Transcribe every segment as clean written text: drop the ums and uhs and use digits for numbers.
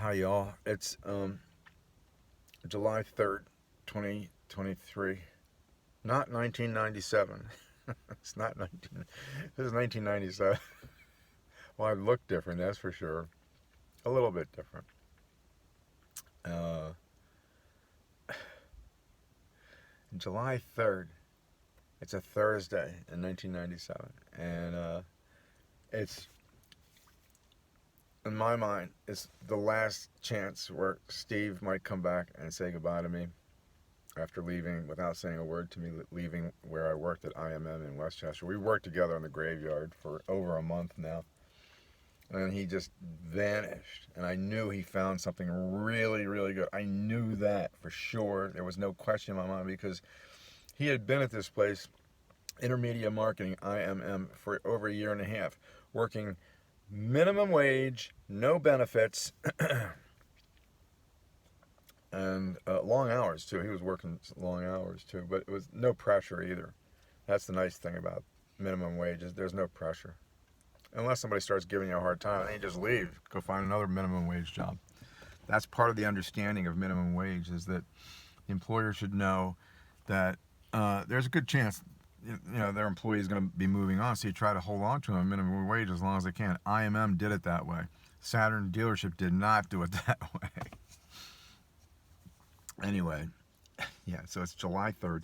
Hi y'all. It's July 3rd, 2023. Not 1997. It's not 19 This is 1997. Well, I look different, that's for sure. A little bit different. Uh July 3rd. It's a Thursday in 1997 and it's in my mind it's the last chance where Steve might come back and say goodbye to me after leaving without saying a word to me, leaving where I worked at IMM in Westchester. We worked together in the graveyard for over a month now. And he just vanished. And I knew he found something really, really good. I knew that for sure. There was no question in my mind because he had been at this place, Intermedia Marketing, IMM, for over a year and a half, working minimum wage, no benefits, and long hours too. He was working long hours too, but it was no pressure either. That's the nice thing about minimum wages. There's no pressure. Unless somebody starts giving you a hard time, then you just leave. Go find another minimum wage job. That's part of the understanding of minimum wage is that the employer should know that there's a good chance their employee is going to be moving on, so you try to hold on to them at minimum wage as long as they can. IMM did it that way. Saturn dealership did not do it that way. Anyway, yeah, so it's July 3rd.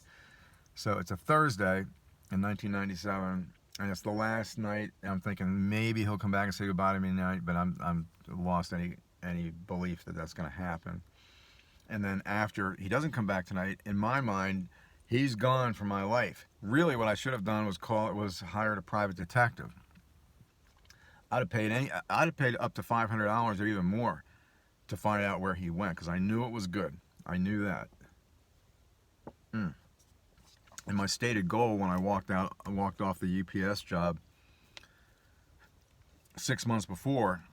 So it's a Thursday in 1997, and it's the last night. I'm thinking maybe he'll come back and say goodbye to me tonight, but I'm lost any belief that that's going to happen. And then after he doesn't come back tonight, in my mind, he's gone from my life. Really, what I should have done was hired a private detective. I'd have paid up to $500 or even more to find out where he went because I knew it was good. I knew that. And my stated goal when I walked off the UPS job 6 months before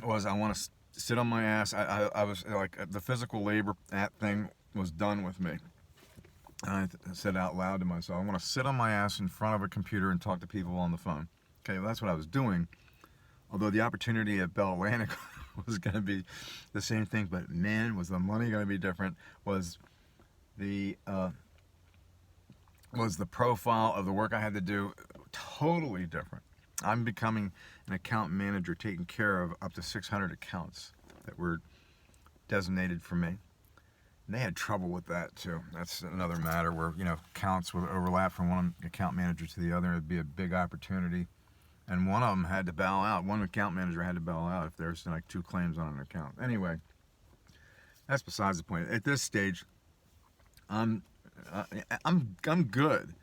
was I want to sit on my ass. I was like, the physical labor thing was done with me. And I said out loud to myself, I want to sit on my ass in front of a computer and talk to people on the phone. Okay, well, that's what I was doing. Although the opportunity at Bell Atlantic was going to be the same thing, but man, was the money going to be different? Was the profile of the work I had to do totally different? I'm becoming an account manager, taking care of up to 600 accounts that were designated for me. And they had trouble with that too. That's another matter where accounts would overlap from one account manager to the other. It'd be a big opportunity. And one of them had to bow out. One account manager had to bow out if there's like 2 claims on an account. Anyway, that's besides the point. At this stage, I'm good.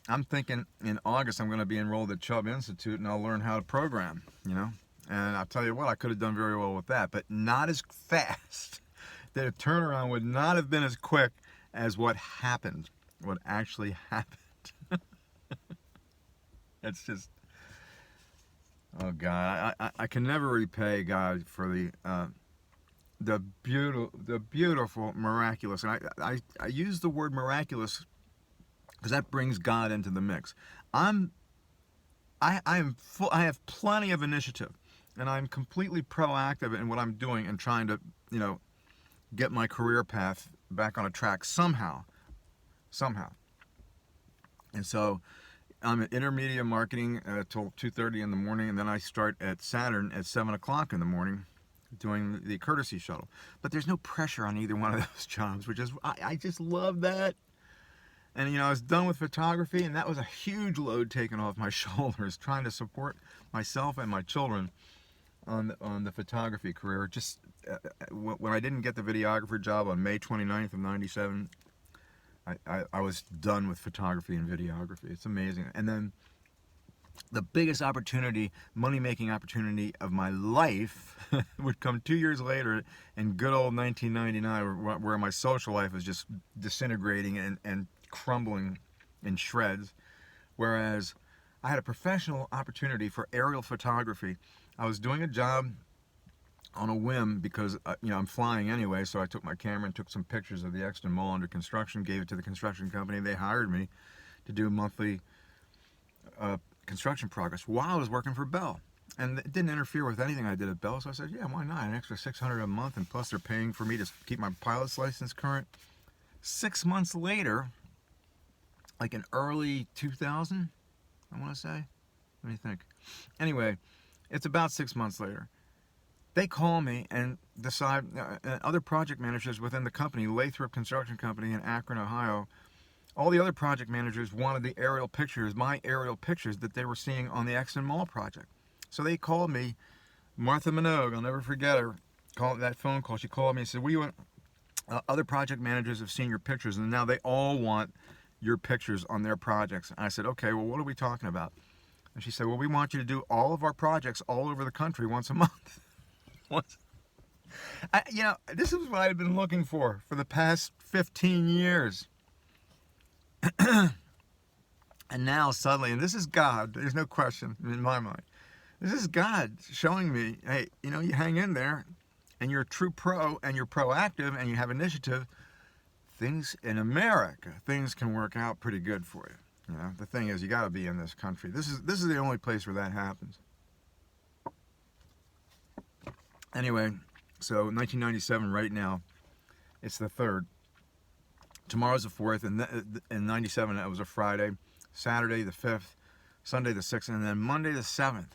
I'm thinking in August I'm going to be enrolled at Chubb Institute and I'll learn how to program. And I'll tell you what, I could have done very well with that, but not as fast. The turnaround would not have been as quick as what actually happened. It's just. Oh God, I can never repay God for the beautiful, miraculous. And I use the word miraculous because that brings God into the mix. I have plenty of initiative, and I'm completely proactive in what I'm doing and trying to get my career path back on a track somehow. And so I'm at Intermedia Marketing till 2:30 in the morning, and then I start at Saturn at 7 o'clock in the morning doing the courtesy shuttle. But there's no pressure on either one of those jobs, which is, I just love that. And I was done with photography, and that was a huge load taken off my shoulders, trying to support myself and my children on the photography career. Just when I didn't get the videographer job on May 29th of 97, I was done with photography and videography. It's amazing. And then the biggest opportunity, money-making opportunity of my life would come 2 years later in good old 1999, where my social life was just disintegrating and crumbling in shreds. Whereas I had a professional opportunity for aerial photography. I was doing a job on a whim because I'm flying anyway, so I took my camera and took some pictures of the Exton Mall under construction, gave it to the construction company. They hired me to do monthly construction progress while I was working for Bell. And it didn't interfere with anything I did at Bell. So I said, yeah, why not? An extra $600 a month, and plus they're paying for me to keep my pilot's license current. 6 months later, like in early 2000, I want to say. Let me think. Anyway, it's about 6 months later. They call me and decide, other project managers within the company, Lathrop Construction Company in Akron, Ohio, all the other project managers wanted the aerial pictures, my aerial pictures that they were seeing on the Exton Mall project. So they called me, Martha Minogue, I'll never forget her, that phone call. She called me and said, other project managers have seen your pictures, and now they all want your pictures on their projects. And I said, okay, well, what are we talking about? And she said, well, we want you to do all of our projects all over the country once a month. This is what I've been looking for the past 15 years. And now suddenly, and this is God, there's no question in my mind. This is God showing me, hey, you hang in there and you're a true pro and you're proactive and you have initiative. Things in America, things can work out pretty good for you. The thing is, you got to be in this country. This is the only place where that happens. Anyway, so 1997 right now, it's the 3rd. Tomorrow's the 4th, and in 97 it was a Friday. Saturday the 5th, Sunday the 6th, and then Monday the 7th.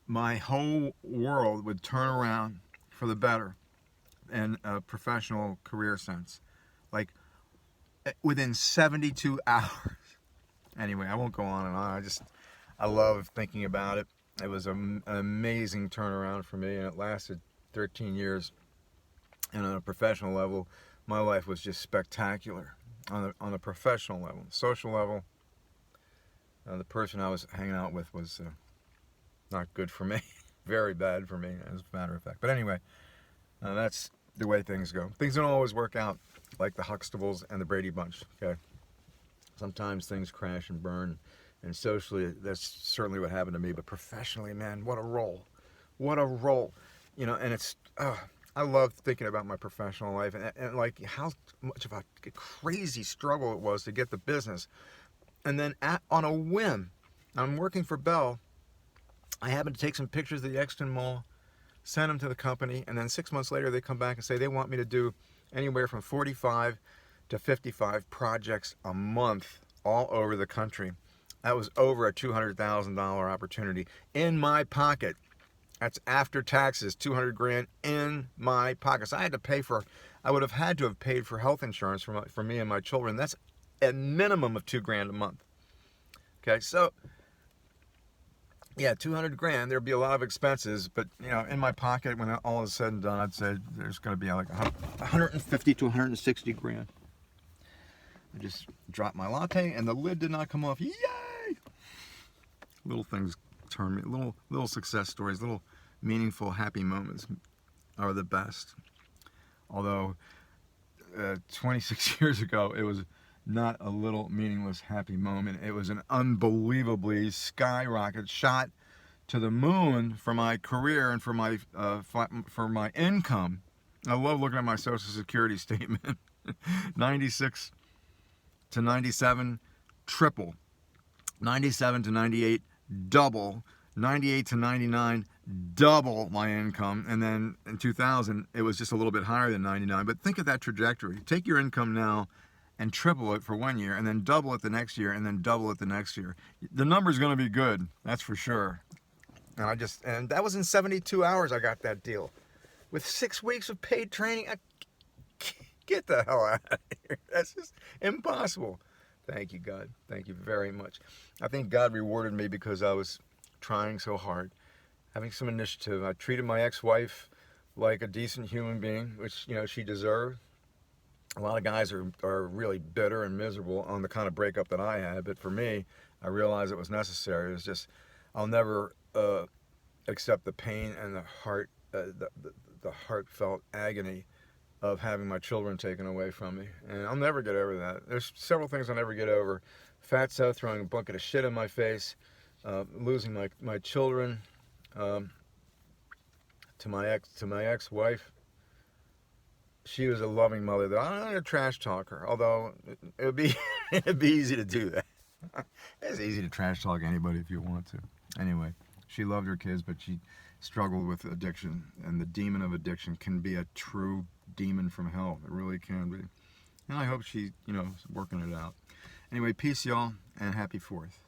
My whole world would turn around for the better in a professional career sense. Like, within 72 hours. Anyway, I won't go on and on. I love thinking about it. It was an amazing turnaround for me, and it lasted 13 years. And on a professional level, my life was just spectacular. On a professional level, social level, the person I was hanging out with was not good for me. Very bad for me, as a matter of fact. But anyway, that's the way things go. Things don't always work out like the Huxtables and the Brady Bunch, okay? Sometimes things crash and burn, and socially, that's certainly what happened to me. But professionally, man, what a role. What a role. And it's... I love thinking about my professional life and like how much of a crazy struggle it was to get the business. And then on a whim, I'm working for Bell. I happen to take some pictures of the Exton Mall, send them to the company, and then 6 months later they come back and say they want me to do anywhere from 45 to 55 projects a month all over the country. That was over a $200,000 opportunity in my pocket. That's after taxes, $200,000 in my pockets. I would have had to have paid for health insurance for me and my children. That's a minimum of $2,000 a month. Okay, so yeah, $200,000. There'd be a lot of expenses, but in my pocket, when all is said and done, I'd say there's going to be like 150 to 160 grand. I just dropped my latte, and the lid did not come off. Yay! Little things turn me. Little success stories, little meaningful, happy moments are the best. Although 26 years ago, it was not a little meaningless, happy moment. It was an unbelievably skyrocket shot to the moon for my career and for my income. I love looking at my Social Security statement. 96 to 97, triple. 97 to 98, double. 98 to 99, double my income. And then in 2000, it was just a little bit higher than 99. But think of that trajectory. Take your income now and triple it for 1 year, and then double it the next year, and then double it the next year. The number's going to be good, that's for sure. And that was in 72 hours I got that deal. With 6 weeks of paid training, get the hell out of here. That's just impossible. Thank you, God. Thank you very much. I think God rewarded me because I was trying so hard, having some initiative. I treated my ex-wife like a decent human being, which, she deserved. A lot of guys are really bitter and miserable on the kind of breakup that I had, but for me, I realized it was necessary. It was just, I'll never accept the pain and the heartfelt agony of having my children taken away from me, and I'll never get over that. There's several things I'll never get over. Fatso throwing a bucket of shit in my face, losing my children to my ex-wife. She was a loving mother, though. I'm not gonna trash talk her, although it'd be easy to do that. It's easy to trash talk anybody if you want to. Anyway, She loved her kids, but she struggled with addiction, and the demon of addiction can be a true demon from hell. It really can be. And I hope she, is working it out. Anyway, peace, y'all, and happy 4th.